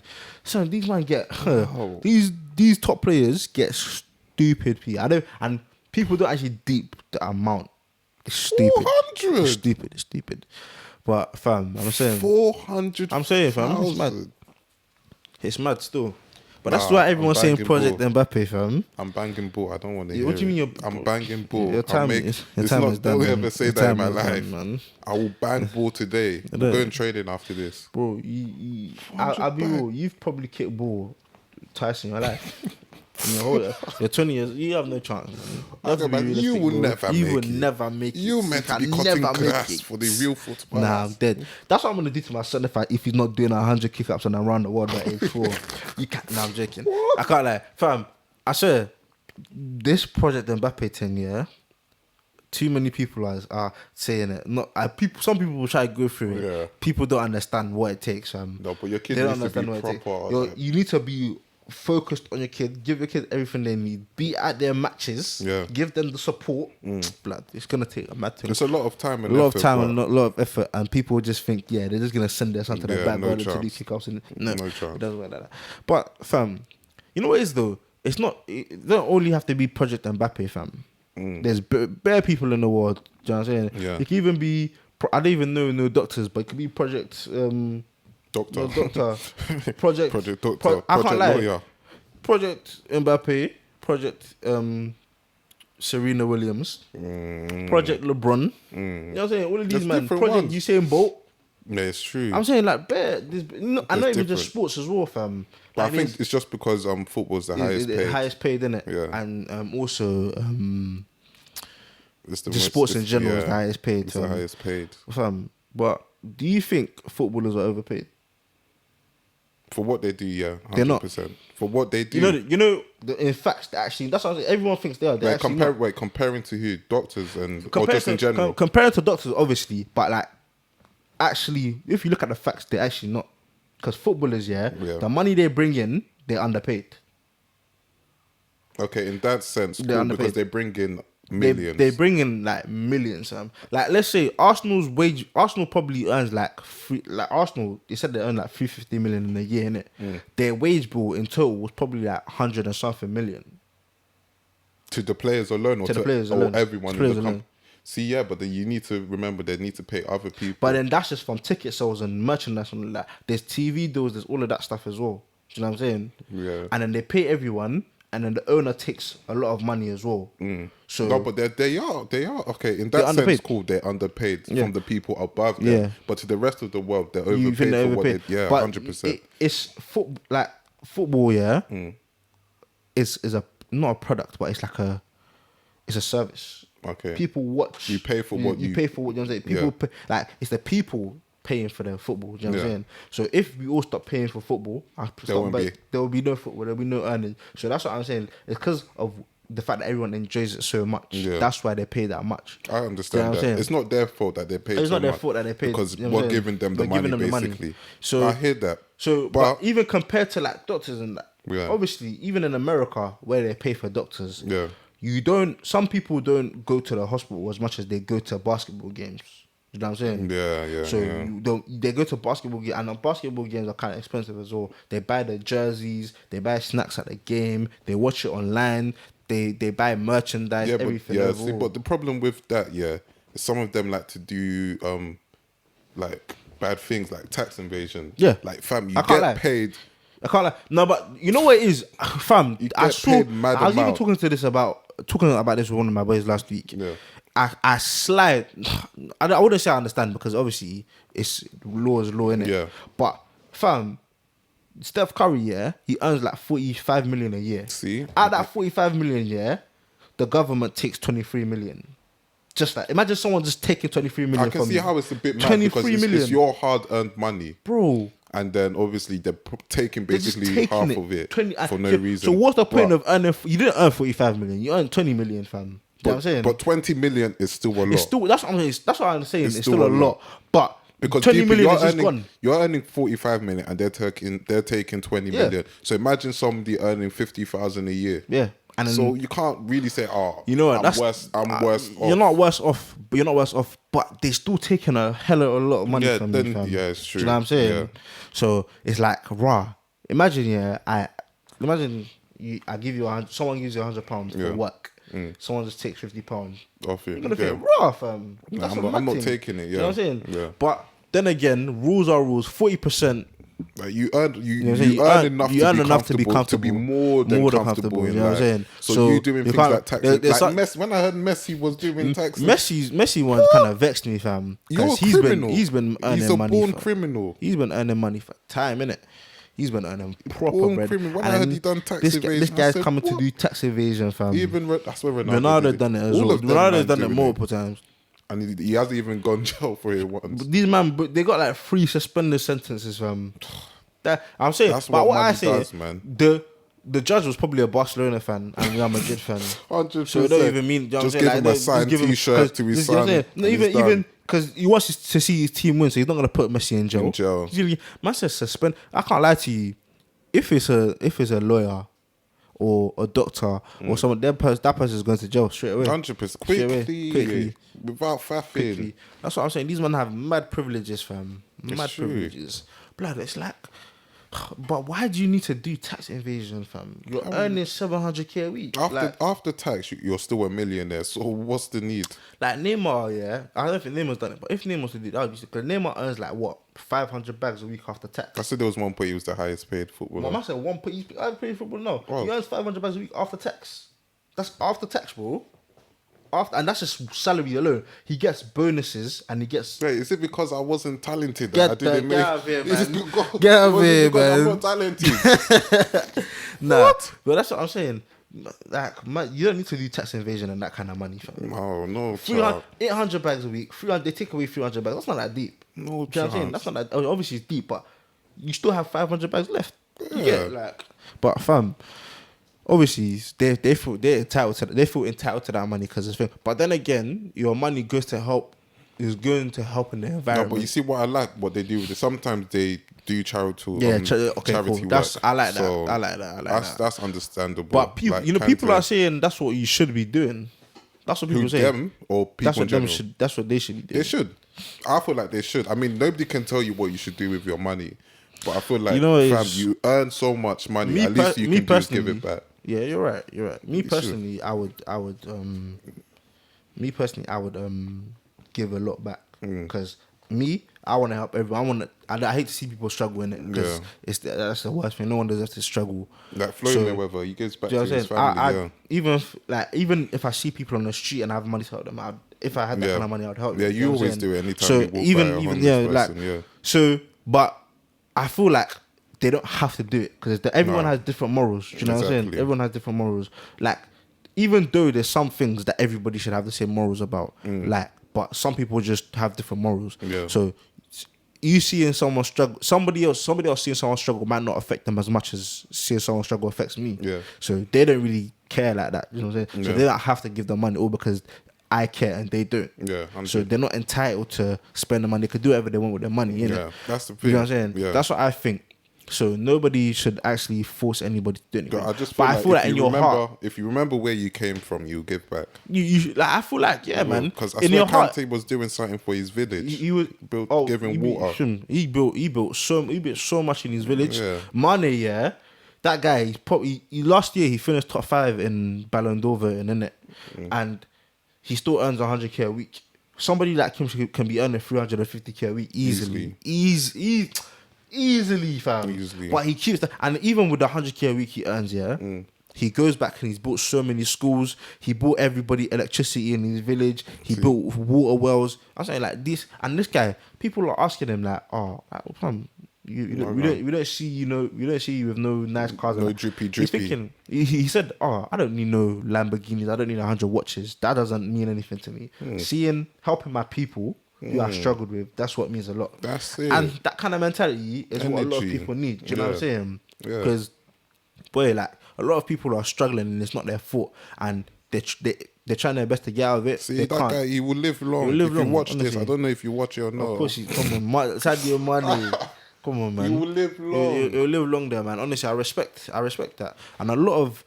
So these man get Wow. these top players get stupid fee. And people don't actually deep the amount. It's stupid. 400? It's stupid. But fam, I'm saying 400. I'm saying, fam, it's mad. It's mad still. But that's Nah, why everyone's I'm saying banging Project ball. Mbappe, fam. I'm banging ball. I don't want to Yeah, hear what do you mean it. you're- I'm banging ball. Your time it's is done, not, don't man. ever say Your that in time my is done, life. man. I will bang ball today. I'm know. going trading after this. Bro, I'll be 400 real. You've probably kicked ball twice in your life. You're 20 years. You have no chance. Man. I go, man, you will never You make will it. never make it. You meant to be can cutting never make grass it. for the real football. Nah, I'm dead. That's what I'm gonna do to my son if he's not doing 100 kick-ups and around the world by age 4. You can't. Nah, I'm joking. I can't lie, fam. I swear, this Project Mbappe thing, yeah. Too many people are saying it. Some people will try to go through it. Yeah. People don't understand what it takes, fam. No, but your kid They don't needs to understand be what it takes. proper. You need to be focused on your kid. Give your kid everything they need. Be at their matches. Yeah. Give them the support. Blood. It's gonna take a mad thing. It's a lot of time and A lot effort, of time but and a lot of effort, and people just think, yeah, they're just gonna send their son to the Yeah, back no garden to do chance. kick-offs. No, No it chance. doesn't work like that. But fam, you know what it is though? It's not. It don't only have to be Project Mbappe, fam. There's bare people in the world. Do you know what I'm saying? Yeah. It could even be. I don't even know no doctors, but it could be Project. Doctor. No, doctor. Project. Project Doctor. I can't Project lie. Lawyer. Project Mbappe. Project Serena Williams. Project LeBron. You know what I'm saying? All of these There's man. different Project ones. Usain Bolt. Yeah, it's true. I'm saying like bare. I know even just different. sports as well, fam. But I Like, think it's just because football's the highest paid. highest paid, innit? Yeah. And also It's the sports in general is the yeah, highest paid. It's the highest paid. Fam. But do you think footballers are overpaid? For what they do, yeah, They're not. 100%. For what they do. In fact, actually, that's what I'm saying. Everyone thinks they are. They're actually not. comparing to who? Doctors and or Compared just in to- general? compared to doctors, obviously, but like, actually, if you look at the facts, they're actually not. Because footballers, the money they bring in, they're underpaid. Okay, in that sense, They're cool, underpaid. because they bring in millions. They bring in like millions. Like let's say Arsenal probably earns Arsenal. They said they earn like 350 million in a year, innit? Their wage bill in total was probably like 100 and something million. To the players alone, or To the players alone. or everyone To players in the alone. company. See, yeah, but then you need to remember they need to pay other people. But then that's just from ticket sales and merchandise and all that. There's TV deals, there's all of that stuff as well. Do you know what I'm saying? Yeah. And then they pay everyone, and then the owner takes a lot of money as well. So No, but they are okay. In They're that sense, underpaid. cool. They're underpaid Yeah. from the people above them. Yeah. But to the rest of the world, they're you overpaid think they're for what overpaid. they. Yeah, But 100%. It's football. Yeah, is a not a product, but it's like it's a service. Okay. People watch. You pay for what you pay for. What you know what I'm saying? People pay, like it's the people paying for the football. Do you know what I'm Yeah. saying? So if we all stop paying for football, there will be no football. There will be no earnings. So that's what I'm saying. It's because of the fact that everyone enjoys it so much. Yeah. That's why they pay that much. I understand what I'm that. saying? It's not their fault that they paid. It's so not their much, fault that they paid, because you know what we're I'm saying? giving them the We're money, giving them the money. basically. So I hear that. So, but even compared to like doctors and that, Yeah. obviously, even in America where they pay for doctors, Yeah. some people don't go to the hospital as much as they go to basketball games. You know what I'm saying? Yeah. So yeah. they go to basketball games, and the basketball games are kind of expensive as well. They buy the jerseys, they buy snacks at the game, they watch it online, they buy merchandise, Yeah, but everything. yeah. overall. See, but the problem with that, is some of them like to do like bad things, like tax invasion. Yeah. Like fam, you I can't get lie. paid. I can't lie. No, but you know what it is, fam. You I get saw. paid mad I was even amount. talking about this with one of my boys last week. Yeah. I slide. I wouldn't say I understand because obviously it's law is law, innit? Yeah. But fam, Steph Curry, he earns like 45 million a year. See? Out of that 45 million, the government takes 23 million. Just like imagine someone just taking 23 million. I can from see you. how it's a bit mad 23 because million. it's your hard-earned money, Bro. and then obviously they're taking They're just basically taking half of it 20 for no so, reason. So what's the point But- of earning? You didn't earn 45 million. You earned 20 million, fam. You know what I'm saying? But 20 million is still a lot. It's still that's what I'm saying. That's what I'm saying. It's still a lot. But Because 20 people, million is just gone. you're earning 45 million and they're taking 20 Yeah. million. So imagine somebody earning 50,000 a year. Yeah. And then, So you can't really say, you know what? I'm worse off. You're not worse off, but you're not worse off. But they're still taking a hell of a lot of money Yeah, from then- you, fam. yeah, it's Do you true. know what I'm saying? Yeah. So it's like raw. Imagine, I give you someone gives you £100 Yeah. for work. Someone just takes £50. Off it. You're gonna Yeah. feel raw, fam. Nah, That's I'm a not- mad I'm not thing. taking it, You know what I'm saying? yeah. But then again, rules are rules. 40%. Like you earn You know what I'm saying? you earn enough you to earn be enough to be comfortable, to be comfortable. more than comfortable in you know what I'm life. saying? So you doing you things can't- like taxi. there's Like some- Messi, when I heard Messi was doing taxi, Messi one kind of vexed me, fam. you're a Because criminal. he's been earning He's a money. born fam. criminal. He's been earning money for time, innit? He's been earning proper Born bread. criminal. When And I heard then he done tax this evasion, this I guy's said, coming to what? do tax evasion, fam. Even that's where Ronaldo done it as All well. of them Ronaldo's man done it doing multiple times. and he hasn't even gone jail for it once. But these man, they got like 3 suspended sentences, fam. That I'm saying, That's but what what I money say, does, man. the judge was probably a Barcelona fan and Real Madrid fan. 100%. So it don't even mean. You know what I'm Just saying? give him a signed T-shirt to his you know what I'm son. saying? No, and he's even done. because he wants to see his team win, so he's not gonna put Messi in jail. In jail. He's really- Man says suspend. I can't lie to you. If it's a lawyer or a doctor or someone, that person is going to jail straight away. 100%. Straight away. Quickly. Without faffing. Quickly. That's what I'm saying. These men have mad privileges, fam. Mad true. privileges. Blood, it's like, but why do you need to do tax evasion, fam? You're earning 700k a week. After tax, you're still a millionaire. So what's the need? Like Neymar, I don't think Neymar's done it, but if Neymar was to do that, would be because Neymar earns like what 500 bags a week after tax. I said there was one point he was the highest paid footballer. My man said one put. He's paid football now. Wow. He earns 500 bags a week after tax. That's after tax, bro. And that's just salary alone. He gets bonuses and he gets. Wait, is it because I wasn't talented that I didn't make? Get out of here, Is it man. because- Get out of was it here, because I'm man. not talented. Nah, What? but that's what I'm saying. Like, man, you don't need to do tax evasion and that kind of money, fam. Oh no, 300, child. 800 bags a week. 300, they take away 300 bags. That's not that deep. No Do you know what I'm saying? chance. That's not that. Obviously, it's deep, but you still have 500 bags left. You Yeah. get like, but fam, obviously they feel entitled to that money because it's fair. But then again, your money goes to help. Is going to help in the No, environment. but you see what I like, what they do with it. Sometimes they do charitable. Okay, charity cool. That's work. I like that. So I like that. That's understandable. But people, Like, people are saying that's what you should be doing. That's what people say. Them or people in general? That's what they should be doing. They should. I feel like they should. I mean, nobody can tell you what you should do with your money, but I feel like, fam, you earn so much money. At least you can do is give it back. Yeah, you're right. Me personally, I would give a lot back because I want to help everyone. I hate to see people struggle in it because that's the worst thing. No one deserves to struggle. Like Floyd Mayweather, he gives back to his family. Even if I see people on the street and I have money to help them, if I had that kind of money, I'd help them. Yeah, you always do it anytime you walk by a homeless person. So, but I feel like they don't have to do it because everyone has different morals. Do you know what I'm saying? Everyone has different morals. Like, even though there's some things that everybody should have the same morals about, but some people just have different morals. Yeah. So you seeing someone struggle, somebody else seeing someone struggle might not affect them as much as seeing someone struggle affects me. Yeah. So they don't really care like that. You know what I'm saying? So they don't have to give the money all because I care and they don't. Yeah. 100%. So they're not entitled to spend the money. They could do whatever they want with their money. Yeah. That's the thing. You know what I'm saying? Yeah. That's what I think. So nobody should actually force anybody to do anything. I feel like in your heart, if you remember where you came from, you give back. You like, I feel like man. Because I swear Kante was doing something for his village. He was giving water. He built so much in his village. Yeah. Mane, that guy. Last year he finished top 5 in Ballon d'Or voting, innit? And he still earns 100k a week. Somebody like him can be earning 350k a week easily. Easily, fam. Easily. But he keeps that, and even with the 100k a week he earns, he goes back and he's built so many schools. He bought everybody electricity in his village. He built water wells. I'm saying like this, and this guy, people are asking him like, fam, we don't see you with no nice cars. No drippy. He's thinking, he said, I don't need no Lamborghinis. I don't need 100 watches. That doesn't mean anything to me. Helping my people who I struggled with, that's what means a lot. That's it. And that kind of mentality is what a lot of people need. Do you know what I'm saying? Because, boy, like, a lot of people are struggling and it's not their fault. And they're trying their best to get out of it. See, that guy, he will live long. If you watch this, I don't know if you watch it or not. Of course, come on, Sadio Mane. Come on, man. He will live long. He'll live long there, man. Honestly, I respect that. And a lot of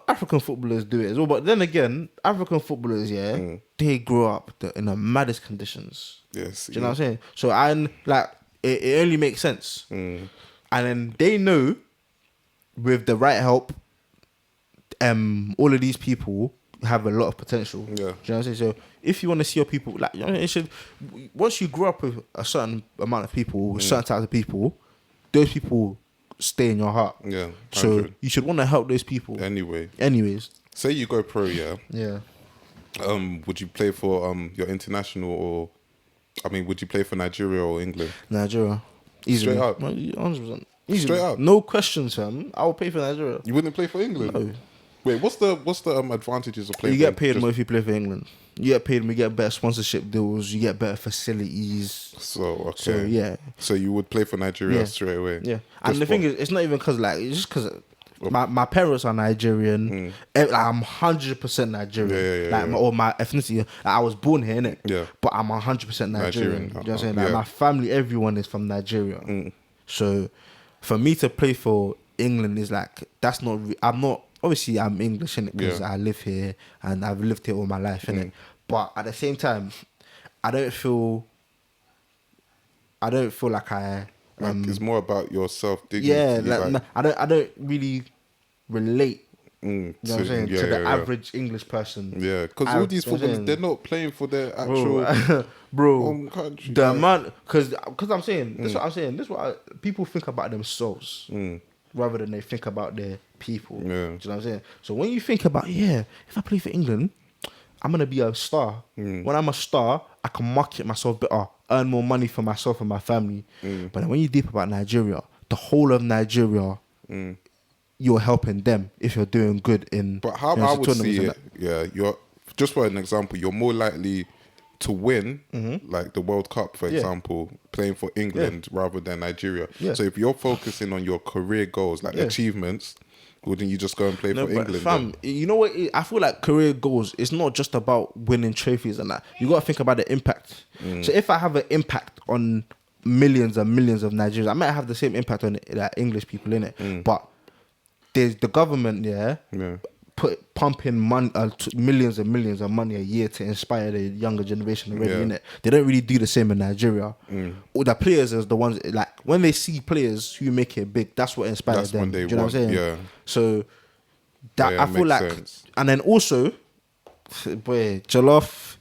African footballers do it as well. But then again, African footballers, they grow up in the maddest conditions. Yes. Do you know what I'm saying? So it only makes sense. And then they know with the right help, all of these people have a lot of potential. Yeah. Do you know what I'm saying? So if you want to see your people, like, you know, once you grow up with a certain amount of people, certain types of people, those people stay in your heart. Yeah. 100. So you should want to help those people. Anyways. Say you go pro, yeah. Would you play for your international or would you play for Nigeria or England? Nigeria. Easily. Straight up. 100%. Easily. Straight up. No questions, fam. I will play for Nigeria. You wouldn't play for England? No. Wait, what's the advantages of playing? You get paid more if you play for England. You get paid, we get better sponsorship deals, you get better facilities. So yeah. So you would play for Nigeria straight away. Yeah. And the thing is, it's not even because it's just because my parents are Nigerian. I'm 100% Nigerian. Or my ethnicity. I was born here, innit? Yeah. But I'm 100% Nigerian. You know what I'm saying? My family, everyone is from Nigeria. So for me to play for England is like, that's not. Obviously, I'm English, innit? Because I live here and I've lived here all my life, innit? But at the same time, I don't feel like I. It's more about your self-dignity. Yeah, I don't really relate. You know what I'm saying? To the average English person. Yeah, because all these footballers, they're not playing for their actual home country. The amount, because I'm saying, this is what I'm saying. This is what people think about themselves. Rather than they think about their people. Yeah. Do you know what I'm saying? So when you think about, if I play for England, I'm going to be a star. When I'm a star, I can market myself better, earn more money for myself and my family. But then when you deep about Nigeria, the whole of Nigeria, you're helping them if you're doing good in. But how I would see it, you're, just for an example, you're more likely to win, like the World Cup, for example, playing for England rather than Nigeria. Yeah. So if you're focusing on your career goals, like achievements, wouldn't you just go and play for England? Fam, you know what? I feel like career goals, it's not just about winning trophies and that. You got to think about the impact. So if I have an impact on millions and millions of Nigerians. I might have the same impact on like English people in it, but there's the government, pumping money, millions and millions of money a year to inspire the younger generation already, innit? They don't really do the same in Nigeria. All the players is the ones, like, when they see players who make it big, that's what inspires them. Do you know what I'm saying? Yeah. So, that I feel like... Sense. And then also, boy, jollof,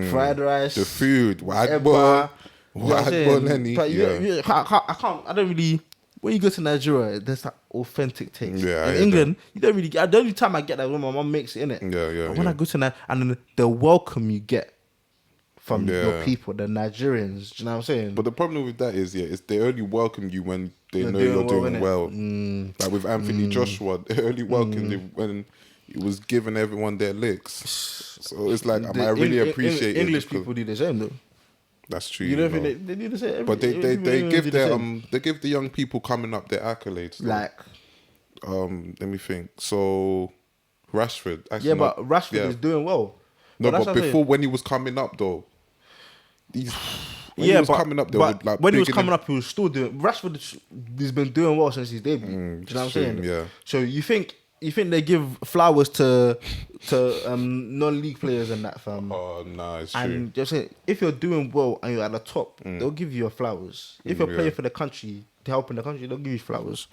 fried rice... The food, white ball, Lenny. But I don't really... When you go to Nigeria, there's that authentic taste. Yeah, in England, you don't really get... The only time I get that when my mum makes it, innit? But when I go to Nigeria, and then the welcome you get from your people, the Nigerians, do you know what I'm saying? But the problem with that is, is they only welcome you when they know you're doing well. Like with Anthony Joshua, they only welcomed him when he was giving everyone their licks. So it's like, I really appreciate it. English people do the same, though. That's true. You don't think they do the same? But they give they give the young people coming up their accolades. Though. Like, let me think. So Rashford, actually, but Rashford is doing well. No, but before, when he was coming up though, he was coming up, when he was coming up, he was still doing. Rashford has been doing well since his debut. Do you know what I'm saying? Yeah. So you think they give flowers to non-league players and that, fam? Oh no, it's true. And just saying, if you're doing well and you're at the top, they'll give you your flowers. If you're playing for the country, to help in the country, they'll give you flowers.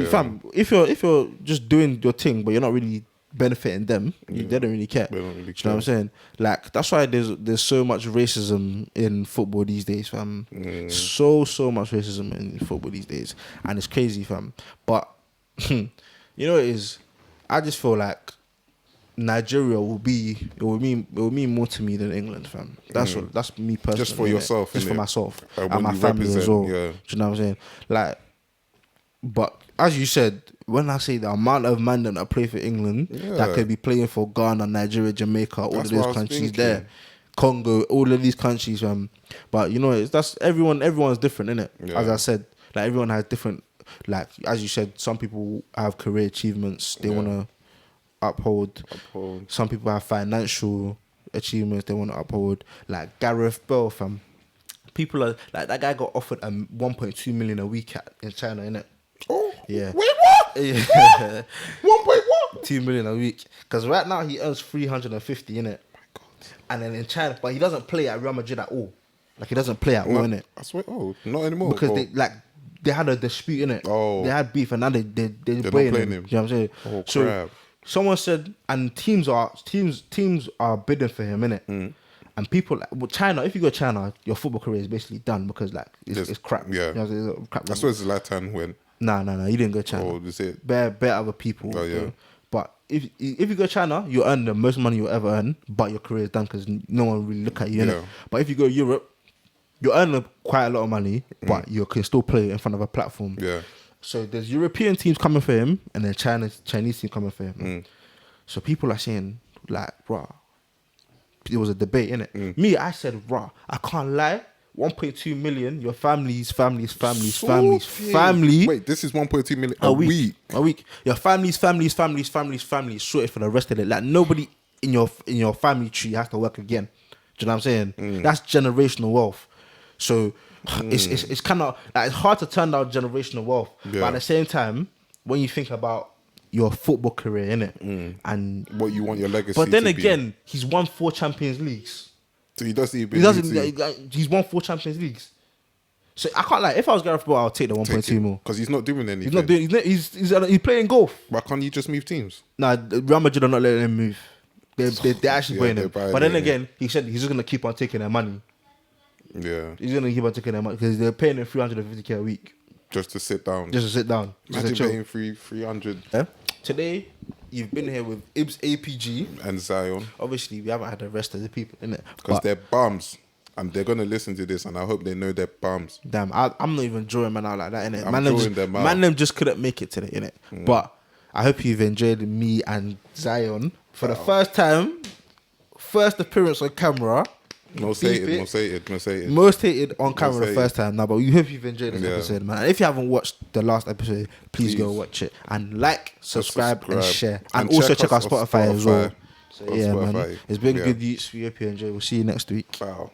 Fam, if you're just doing your thing, but you're not really benefiting them, they don't really care. They don't really care. Do you know what I'm saying? Like, that's why there's so much racism in football these days, fam. So much racism in football these days, and it's crazy, fam. But you know what it is? I just feel like Nigeria will mean more to me than England, fam. That's me personally. Just for yourself, just for myself and my you family as well. Yeah. Do you know what I'm saying? Like, but as you said, when I say the amount of men that play for England that could be playing for Ghana, Nigeria, Jamaica, all of those countries there, Congo, all of these countries, fam. But you know, that's everyone's different, innit? Yeah. As I said, like, everyone has different. Like, as you said, some people have career achievements they want to uphold. Some people have financial achievements they want to uphold. Like Gareth Bale, fam. People are like, that guy got offered 1.2 million a week in China, innit? Oh, yeah. Wait, what? Yeah. 1.2 million a week. Because right now he earns 350, innit? My God. And then in China, but he doesn't play at Real Madrid at all. Like, he doesn't play at all, innit? I swear, not anymore. Because they had a dispute, innit? Oh. They had beef, and now they're not playing playing him. You know what I'm saying? Oh, so crap. someone said, and teams are bidding for him, innit? And people, China, if you go to China, your football career is basically done because, like, it's crap. Yeah. You know what I'm saying? It's crap. I swear it's Zlatan went. No, you didn't go to China. Oh, is it? Bare other people. Oh, yeah. But if you go to China, you earn the most money you'll ever earn, but your career is done because no one really look at you, innit? Yeah. But if you go to Europe, you earn quite a lot of money, but you can still play in front of a platform. Yeah. So there's European teams coming for him, and then Chinese team coming for him. So people are saying, like, bruh, it was a debate, innit? Me, I said, bruh, I can't lie. 1.2 million, your family. Wait, this is 1.2 million a week. A week. Your families sorted for the rest of it. Like, nobody in your family tree has to work again. Do you know what I'm saying? That's generational wealth. So it's kind of like, it's hard to turn down generational wealth. Yeah. But at the same time, when you think about your football career, innit? And what you want your legacy but then to again, be. he's won 4 Champions Leagues. So he doesn't even. He's won 4 Champions Leagues. So I can't, like, if I was Gareth Bale, I'll take the 1.2 mil. Because he's not doing anything. He's not doing. He's playing golf. Why can't you just move teams? Nah, Real Madrid are not letting him move. They're actually playing him. But then again, he said he's just gonna keep on taking their money. Yeah. He's gonna keep on taking their money because they're paying him 350k a week. Just to sit down. Just to sit down. Imagine paying 300. Yeah? Today, you've been here with Ibs APG and Zion. Obviously, we haven't had the rest of the people, innit? Because they're bums. And they're going to listen to this, and I hope they know they're bums. Damn, I'm not even drawing man out like that, innit? I'm drawing them out. Man, them just couldn't make it today, innit? But I hope you've enjoyed me and Zion for the first time, first appearance on camera. Most hated on camera the first time now, but we hope you've enjoyed this episode, man. And if you haven't watched the last episode, please go watch it and subscribe and share, and also check our Spotify as well. So yeah, man, it's been Good Yutes. We hope you enjoy. We'll see you next week. Wow.